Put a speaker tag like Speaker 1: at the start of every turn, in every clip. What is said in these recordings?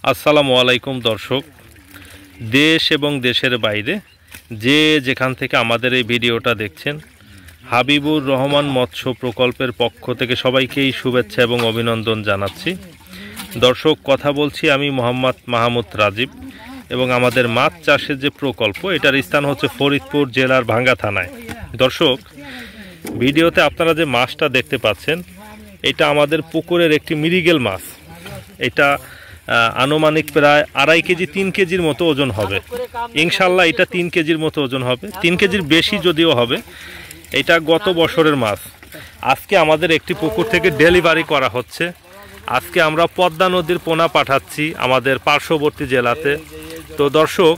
Speaker 1: আসসালামু আলাইকুম দর্শক, দেশ এবং দেশের বাইরে যে যেখান থেকে আমাদের এই ভিডিওটা দেখছেন, হাবিবুর রহমান মৎস্য প্রকল্পের পক্ষ থেকে সবাইকেই শুভেচ্ছা এবং অভিনন্দন জানাচ্ছি। দর্শক, কথা বলছি আমি মোহাম্মদ মাহমুদ রাজীব এবং আমাদের মাছ চাষের যে প্রকল্প, এটার স্থান হচ্ছে ফরিদপুর জেলার ভাঙ্গা থানায়। দর্শক, ভিডিওতে আপনারা যে মাছটা দেখতে পাচ্ছেন, এটা আমাদের পুকুরের একটি মিরিগেল মাছ। এটা আনুমানিক প্রায় 2.5 কেজি 3 কেজির মতো ওজন হবে। ইনশাল্লাহ এটা 3 কেজির মতো ওজন হবে, 3 কেজির বেশি যদিও হবে। এটা গত বছরের মাছ। আজকে আমাদের একটি পুকুর থেকে ডেলিভারি করা হচ্ছে। আজকে আমরা পদ্মা নদীর পোনা পাঠাচ্ছি আমাদের পার্শ্ববর্তী জেলাতে। তো দর্শক,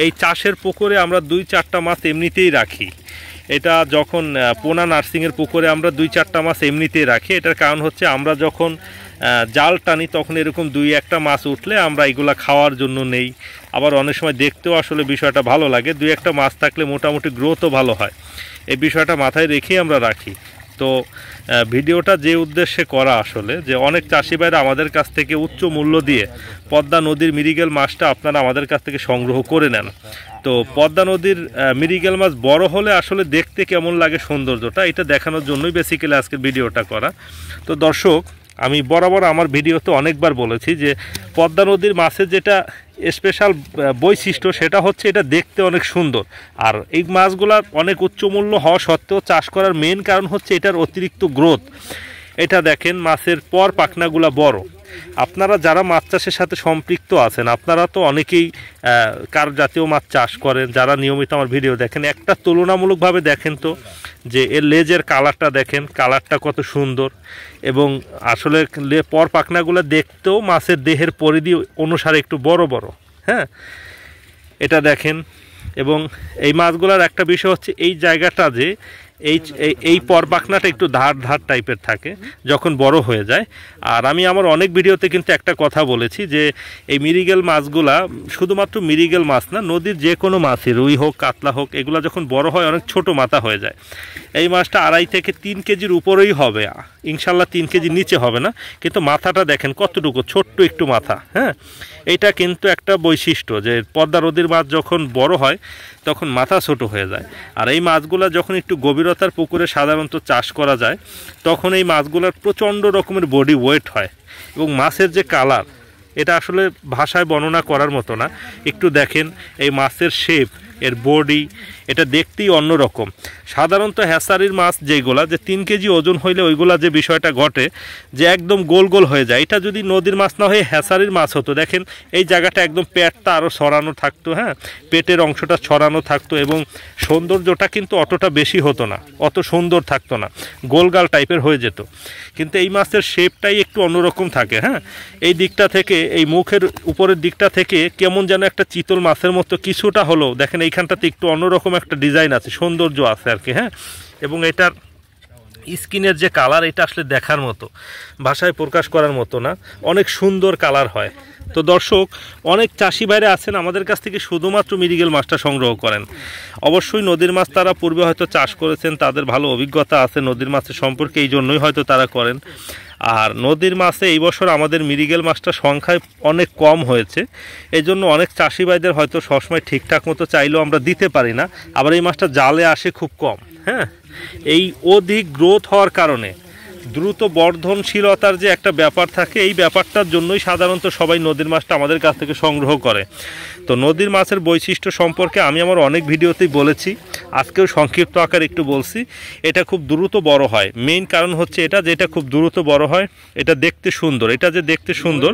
Speaker 1: এই চাষের পুকুরে আমরা 2-4টা মাছ এমনিতেই রাখি। এটা যখন পোনা নার্সিংয়ের পুকুরে আমরা 2-4টা মাছ এমনিতেই রাখি। এটার কারণ হচ্ছে আমরা যখন জাল টানি তখন এরকম 2-1টা মাছ উঠলে আমরা এগুলা খাওয়ার জন্য নেই। আবার অনেক সময় দেখতেও আসলে বিষয়টা ভালো লাগে, 2-1টা মাছ থাকলে মোটামুটি গ্রোথও ভালো হয়। এই বিষয়টা মাথায় রেখেই আমরা রাখি। তো ভিডিওটা যে উদ্দেশ্যে করা আসলে, যে অনেক চাষি ভাইরা আমাদের কাছ থেকে উচ্চ মূল্য দিয়ে পদ্মা নদীর মিরিগেল মাছটা আপনারা আমাদের কাছ থেকে সংগ্রহ করে নেন। তো পদ্মা নদীর মিরিগেল মাছ বড় হলে আসলে দেখতে কেমন লাগে সৌন্দর্যটা, এটা দেখানোর জন্যই বেসিক্যালি আজকের ভিডিওটা করা। তো দর্শক, আমি বরাবর আমার ভিডিওতে অনেকবার বলেছি যে পদ্মা নদীর মাছের যেটা স্পেশাল বৈশিষ্ট্য সেটা হচ্ছে এটা দেখতে অনেক সুন্দর। আর এই মাছগুলা অনেক উচ্চমূল্য হওয়া সত্ত্বেও চাষ করার মেন কারণ হচ্ছে এটার অতিরিক্ত গ্রোথ। এটা দেখেন, মাছের পর পাখনাগুলা বড়। আপনারা যারা মাছ চাষের সাথে সম্পৃক্ত আছেন, আপনারা তো অনেকেই কার জাতীয় মাছ চাষ করেন, যারা নিয়মিত আমার ভিডিও দেখেন, একটা তুলনামূলকভাবে দেখেন তো যে এর লেজের কালারটা দেখেন, কালারটা কত সুন্দর। এবং আসলে পর পাখনাগুলো দেখতেও মাছের দেহের পরিধি অনুসারে একটু বড় বড়। হ্যাঁ, এটা দেখেন। এবং এই মাছগুলোর একটা বিষয় হচ্ছে এই জায়গাটা যে এই পরপাখনাটা একটু ধার ধার টাইপের থাকে যখন বড় হয়ে যায়। আর আমি আমার অনেক ভিডিওতে কিন্তু একটা কথা বলেছি যে এই মিরিগেল মাছগুলা শুধুমাত্র মিরিগেল মাছ না, নদীর যে কোনো মাছই, রুই হোক কাতলা হোক, এগুলো যখন বড় হয় অনেক ছোট মাথা হয়ে যায়। এই মাছটা 2.5 থেকে 3 কেজির উপরেই হবে, ইনশাল্লাহ 3 কেজির নিচে হবে না। কিন্তু মাথাটা দেখেন কতটুকু ছোট্ট একটু মাথা। হ্যাঁ, এটা কিন্তু একটা বৈশিষ্ট্য যে পদ্মা নদীর মাছ যখন বড় হয় তখন মাথা ছোট হয়ে যায়। আর এই মাছগুলো যখন একটু গভীরতার পুকুরে সাধারণত চাষ করা যায় তখন এই মাছগুলোর প্রচণ্ড রকমের বডি ওয়েট হয়। এবং মাছের যে কালার, এটা আসলে ভাষায় বর্ণনা করার মতো না। একটু দেখেন এই মাছের শেপ, এর বডি, এটা দেখতেই অন্যরকম। সাধারণত হ্যাচারির মাছ যেগুলা যে 3 কেজি ওজন হইলে ওইগুলা যে বিষয়টা ঘটে যে একদম গোল গোল হয়ে যায়, এটা যদি নদীর মাছ না হয়ে হ্যাচারির মাছ হতো, দেখেন এই জায়গাটা একদম পেটটা আরও ছড়ানো থাকতো। হ্যাঁ, পেটের অংশটা ছড়ানো থাকতো এবং সৌন্দর্যটা কিন্তু অতটা বেশি হতো না, অত সুন্দর থাকতো না, গোলগাল টাইপের হয়ে যেত। কিন্তু এই মাছের শেপটাই একটু অন্যরকম থাকে। হ্যাঁ, এই দিকটা থেকে, এই মুখের উপরের দিকটা থেকে কেমন যেন একটা চিতল মাছের মতো কিছুটা হলো, দেখেন এইখানটাতে একটু অন্যরকম একটা ডিজাইন আছে, সৌন্দর্য আছে আর কি। হ্যাঁ, এবং এটার স্কিনের যে কালার, এটা আসলে দেখার মতো, ভাষায় প্রকাশ করার মতো না, অনেক সুন্দর কালার হয়। তো দর্শক, অনেক চাষি ভাইরা আছেন আমাদের কাছ থেকে শুধুমাত্র মিরিগেল মাছটা সংগ্রহ করেন। অবশ্যই নদীর মাছ তারা পূর্বে হয়তো চাষ করেছেন, তাদের ভালো অভিজ্ঞতা আছে নদীর মাছের সম্পর্কে, এই জন্যই হয়তো তারা করেন। আর নদীর মাছে এই বছর আমাদের মিরিগেল মাছটা সংখ্যায় অনেক কম হয়েছে, এই জন্য অনেক চাষি ভাইদের হয়তো সবসময় ঠিকঠাক মতো চাইলেও আমরা দিতে পারি না। আবার এই মাছটা জালে আসে খুব কম। হ্যাঁ, এই অধিক গ্রোথ হওয়ার কারণে, দ্রুত বর্ধনশীলতার যে একটা ব্যাপার থাকে, এই ব্যাপারটার জন্যই সাধারণত সবাই নদীর মাছটা আমাদের কাছ থেকে সংগ্রহ করে। তো নদীর মাছের বৈশিষ্ট্য সম্পর্কে আমি আমার অনেক ভিডিওতেই বলেছি, আজকেও সংক্ষিপ্ত আকার একটু বলছি। এটা খুব দ্রুত বড় হয়, মেইন কারণ হচ্ছে এটা যে এটা খুব দ্রুত বড় হয়, এটা দেখতে সুন্দর। এটা যে দেখতে সুন্দর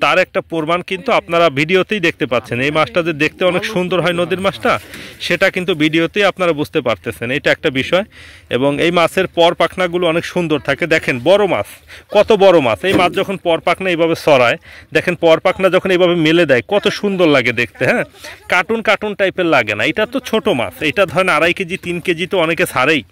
Speaker 1: তার একটা প্রমাণ কিন্তু আপনারা ভিডিওতেই দেখতে পাচ্ছেন। এই মাছটা যে দেখতে অনেক সুন্দর হয় নদীর মাছটা, সেটা কিন্তু ভিডিওতেই আপনারা বুঝতে পারতেছেন, এটা একটা বিষয়। এবং এই মাছের পর পাখনাগুলো অনেক সুন্দর থাকে। দেখেন বড় মাছ, কত বড় মাছ। এই মাছ যখন পর পাখনা এইভাবে সরায়, দেখেন পর পাখনা যখন এইভাবে মেলে দেয় কত সুন্দর লাগে দেখতে। হ্যাঁ, কার্টুন কার্টুন টাইপের লাগে না। এটা তো ছোট মাছ, এটা ধরেন 2.5 কেজি 3 কেজি তো অনেকে ছাড়েই,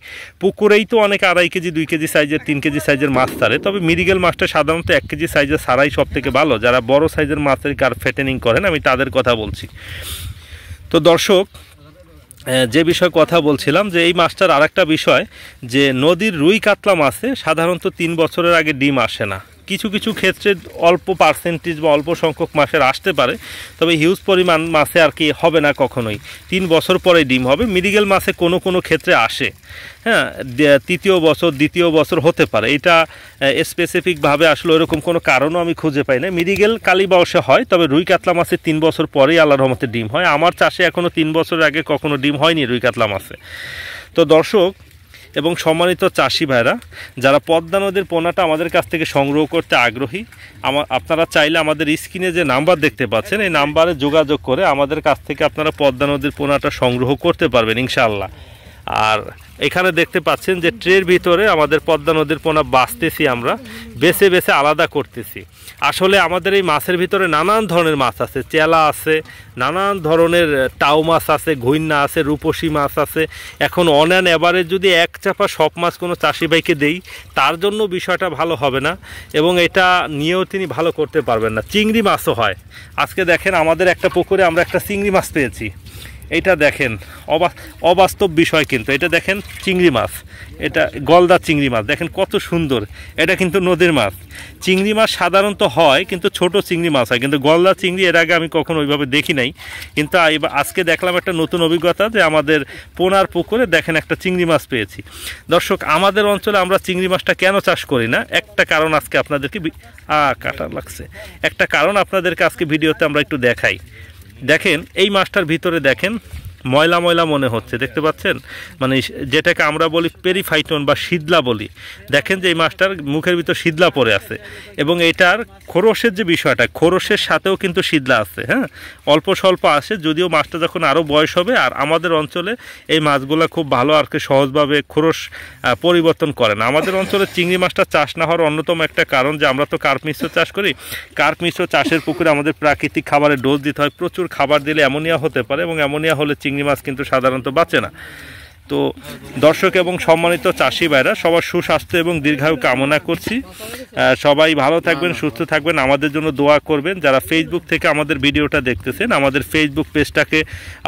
Speaker 1: পুকুরেই তো অনেকে 2.5 কেজি 2 কেজি সাইজের 3 কেজি সাইজের মাছ ছাড়ে। তবে মিরিগেল মাছটা সাধারণত 1 কেজি সাইজের ছাড়াই সব থেকে ভালো। যারা বড় সাইজের মাছের কার ফেটেনিং করেন আমি তাদের কথা বলছি। তো দর্শক, যে বিষয় কথা বলছিলাম যে এই মাছটার আরেকটা বিষয় যে নদীর রুই কাতলা মাছে সাধারণত 3 বছরের আগে ডিম আসে না। কিছু কিছু ক্ষেত্রে অল্প পার্সেন্টেজ বা অল্প সংখ্যক মাছের আসতে পারে, তবে হিউজ পরিমাণ মাছে আর কি হবে না কখনোই। 3 বছর পরে ডিম হবে। মিরিগেল মাছে কোনো কোনো ক্ষেত্রে আসে, হ্যাঁ, 3য় বছর 2য় বছর হতে পারে। এটা স্পেসিফিকভাবে আসলে ওরকম কোনো কারণও আমি খুঁজে পাই না। মিরিগেল কালীবাউসে হয়, তবে রুই কাতলা মাছে 3 বছর পরেই আল্লাহর রহমতে ডিম হয়। আমার চাষে এখনও 3 বছরের আগে কখনো ডিম হয়নি রুই কাতলা মাছে। তো দর্শক এবং সম্মানিত চাষি ভাইরা, যারা পদ্মা নদীর পোনাটা আমাদের কাছ থেকে সংগ্রহ করতে আগ্রহী, আপনারা চাইলে আমাদের স্ক্রিনে যে নাম্বার দেখতে পাচ্ছেন এই নাম্বারে যোগাযোগ করে আমাদের কাছ থেকে আপনারা পদ্মা নদীর পোনাটা সংগ্রহ করতে পারবেন ইনশাআল্লাহ। আর এখানে দেখতে পাচ্ছেন যে ট্রের ভিতরে আমাদের পদ্মা নদীর পোনা বাছতেছি, আমরা বেছে বেছে আলাদা করতেছি। আসলে আমাদের এই মাছের ভিতরে নানান ধরনের মাছ আছে, চেলা আছে, নানান ধরনের টাউ মাছ আছে, ঘুইন্না আছে, রূপসী মাছ আছে। এখন অন অ্যান্ড এভারেজ যদি এক চাপা সব মাছ কোনো চাষি ভাইকে দেই, তার জন্য বিষয়টা ভালো হবে না এবং এটা নিয়েও তিনি ভালো করতে পারবেন না। চিংড়ি মাছও হয়। আজকে দেখেন আমাদের একটা পুকুরে আমরা একটা চিংড়ি মাছ পেয়েছি। এটা দেখেন অবাস্তব বিষয়, কিন্তু এটা দেখেন চিংড়ি মাছ, এটা গলদা চিংড়ি মাছ, দেখেন কত সুন্দর। এটা কিন্তু নদীর মাছ। চিংড়ি মাছ সাধারণত হয় কিন্তু ছোট চিংড়ি মাছ হয়, কিন্তু গলদা চিংড়ি এর আগে আমি কখনো ওইভাবে দেখি নাই। কিন্তু আজকে দেখলাম একটা নতুন অভিজ্ঞতা যে আমাদের পোনার পুকুরে দেখেন একটা চিংড়ি মাছ পেয়েছি। দর্শক, আমাদের অঞ্চলে আমরা চিংড়ি মাছটা কেন চাষ করি না, একটা কারণ আজকে আপনাদেরকে কাটা লাগছে, একটা কারণ আপনাদেরকে আজকে ভিডিওতে আমরা একটু দেখাই। দেখেন এই মাছটার ভিতরে দেখেন ময়লা ময়লা মনে হচ্ছে, দেখতে পাচ্ছেন, মানে যেটাকে আমরা বলি পেরিফাইটন বা শীতলা বলি। দেখেন যে এই মাছটার মুখের ভিতর শীতলা পড়ে আছে এবং এটার খোরসের যে বিষয়টা, খোরসের সাথেও কিন্তু শীতলা আছে, হ্যাঁ, অল্প স্বল্প আসে, যদিও মাছটা যখন আরও বয়স হবে। আর আমাদের অঞ্চলে এই মাছগুলো খুব ভালো আর কি সহজভাবে খোরস পরিবর্তন করে না। আমাদের অঞ্চলে চিংড়ি মাছটা চাষ না হওয়ার অন্যতম একটা কারণ যে আমরা তো কার্প মিশ্র চাষ করি। কার্প মিশ্র চাষের পুকুরে আমাদের প্রাকৃতিক খাবারের ডোজ দিতে হয়। প্রচুর খাবার দিলে অ্যামোনিয়া হতে পারে এবং অ্যামোনিয়া হলে চিংড়ি মাছ কিন্তু সাধারণত বাঁচে না। তো দর্শক এবং সম্মানিত চাষি ভাইরা, সবার সুস্বাস্থ্য এবং দীর্ঘায়ু কামনা করছি। সবাই ভালো থাকবেন, সুস্থ থাকবেন, আমাদের জন্য দোয়া করবেন। যারা ফেসবুক থেকে আমাদের ভিডিওটা দেখতেছেন, আমাদের ফেসবুক পেজটাকে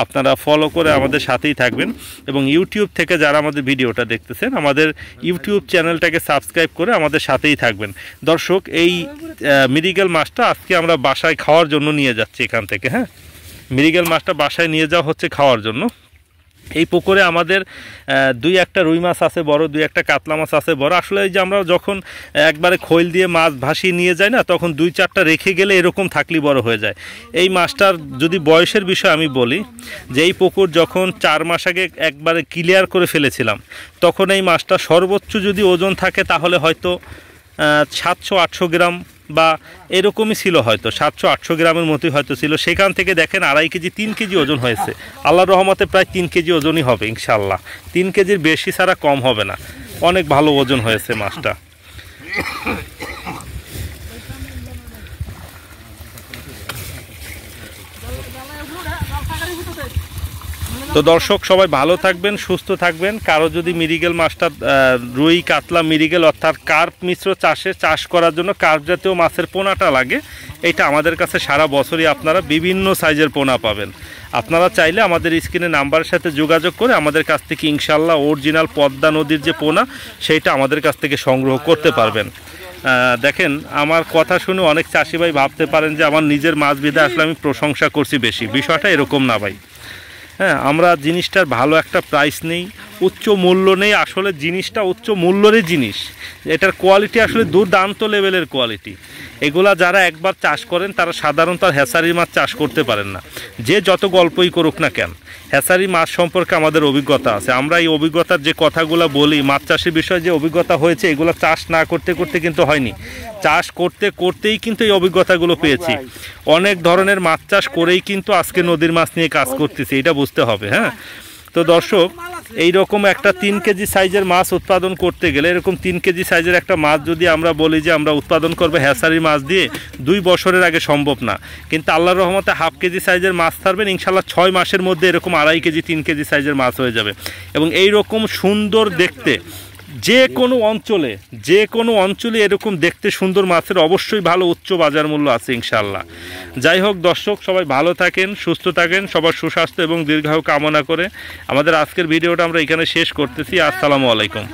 Speaker 1: আপনারা ফলো করে আমাদের সাথেই থাকবেন এবং ইউটিউব থেকে যারা আমাদের ভিডিওটা দেখতেছেন, আমাদের ইউটিউব চ্যানেলটাকে সাবস্ক্রাইব করে আমাদের সাথেই থাকবেন। দর্শক, এই মিরিগেল মাছটা আজকে আমরা বাসায় খাওয়ার জন্য নিয়ে যাচ্ছি এখান থেকে, হ্যাঁ, মিরিগেল মাছটা বাসায় নিয়ে যাওয়া হচ্ছে খাওয়ার জন্য। এই পুকুরে আমাদের 2-1টা রুই মাছ আছে বড়, 2-1টা কাতলা মাছ আছে বড়। আসলে এই যে আমরা যখন একবারে খৈল দিয়ে মাছ ভাসিয়ে নিয়ে যাই না, তখন 2-4টা রেখে গেলে এরকম থাকলেই বড় হয়ে যায়। এই মাছটার যদি বয়সের বিষয় আমি বলি, যে এই পুকুর যখন 4 মাস আগে একবারে ক্লিয়ার করে ফেলেছিলাম, তখন এই মাছটা সর্বোচ্চ যদি ওজন থাকে তাহলে হয়তো 700-800 গ্রাম বা এরকমই ছিল, হয়তো 700-800 গ্রামের মতোই হয়তো ছিল। সেখান থেকে দেখেন 2.5 কেজি 3 কেজি ওজন হয়েছে। আল্লাহর রহমতে প্রায় 3 কেজি ওজনই হবে ইনশাআল্লাহ। 3 কেজির বেশি ছাড়া কম হবে না। অনেক ভালো ওজন হয়েছে মাছটা। তো দর্শক, সবাই ভালো থাকবেন, সুস্থ থাকবেন। কারো যদি মিরিগেল মাছটা রুই কাতলা মিরিগেল অর্থাৎ কার্প মিশ্র চাষ করার জন্য কার্প জাতীয় মাছের পোনাটা লাগে, এটা আমাদের কাছে সারা বছরই আপনারা বিভিন্ন সাইজের পোনা পাবেন। আপনারা চাইলে আমাদের স্ক্রিনে নাম্বারের সাথে যোগাযোগ করে আমাদের কাছ থেকে ইনশাআল্লাহ অরিজিনাল পদ্মা নদীর যে পোনা সেইটা আমাদের কাছ থেকে সংগ্রহ করতে পারবেন। দেখেন, আমার কথা শুনে অনেক চাষি ভাই ভাবতে পারেন যে আমার নিজের মাছ বিধে আসলে আমি প্রশংসা করছি বেশি। বিষয়টা এরকম না ভাই, হ্যাঁ, আমরা জিনিসটার ভালো একটা প্রাইস নেই, উচ্চ মূল্য নেই। আসলে জিনিসটা উচ্চ মূল্যেরই জিনিস, এটার কোয়ালিটি আসলে দুর্দান্ত লেভেলের কোয়ালিটি। এগুলা যারা একবার চাষ করেন তারা সাধারণত হ্যাচারির মাছ চাষ করতে পারেন না, যে যত গল্পই করুক না কেন। হ্যাচারি মাছ সম্পর্কে আমাদের অভিজ্ঞতা আছে। আমরা এই অভিজ্ঞতার যে কথাগুলো বলি, মাছ চাষের বিষয়ে যে অভিজ্ঞতা হয়েছে, এগুলো চাষ না করতে করতে কিন্তু হয়নি। চাষ করতে করতেই কিন্তু এই অভিজ্ঞতাগুলো পেয়েছি। অনেক ধরনের মাছ চাষ করেই কিন্তু আজকে নদীর মাছ নিয়ে কাজ করতেছি, এটা বুঝতে হবে, হ্যাঁ। তো দর্শক, এই রকম একটা 3 কেজি সাইজের মাছ উৎপাদন করতে গেলে, এরকম 3 কেজি সাইজের একটা মাছ যদি আমরা বলি যে আমরা উৎপাদন করবো হ্যাচারি মাছ দিয়ে, 2 বছরের আগে সম্ভব না। কিন্তু আল্লাহর রহমতে হাফ কেজি সাইজের মাছ ছাড়বেন ইনশাল্লাহ 6 মাসের মধ্যে এরকম 2.5 কেজি 3 কেজি সাইজের মাছ হয়ে যাবে। এবং এই রকম সুন্দর দেখতে যে কোনো অঞ্চলে এরকম দেখতে সুন্দর মাছের অবশ্যই ভালো উচ্চ বাজার মূল্য আছে ইনশাআল্লাহ। যাই হোক দর্শক, সবাই ভালো থাকেন, সুস্থ থাকেন, সবার সুস্বাস্থ্য এবং দীর্ঘায়ু কামনা করে আমাদের আজকের ভিডিওটা আমরা এখানে শেষ করতেছি। আসসালামু আলাইকুম।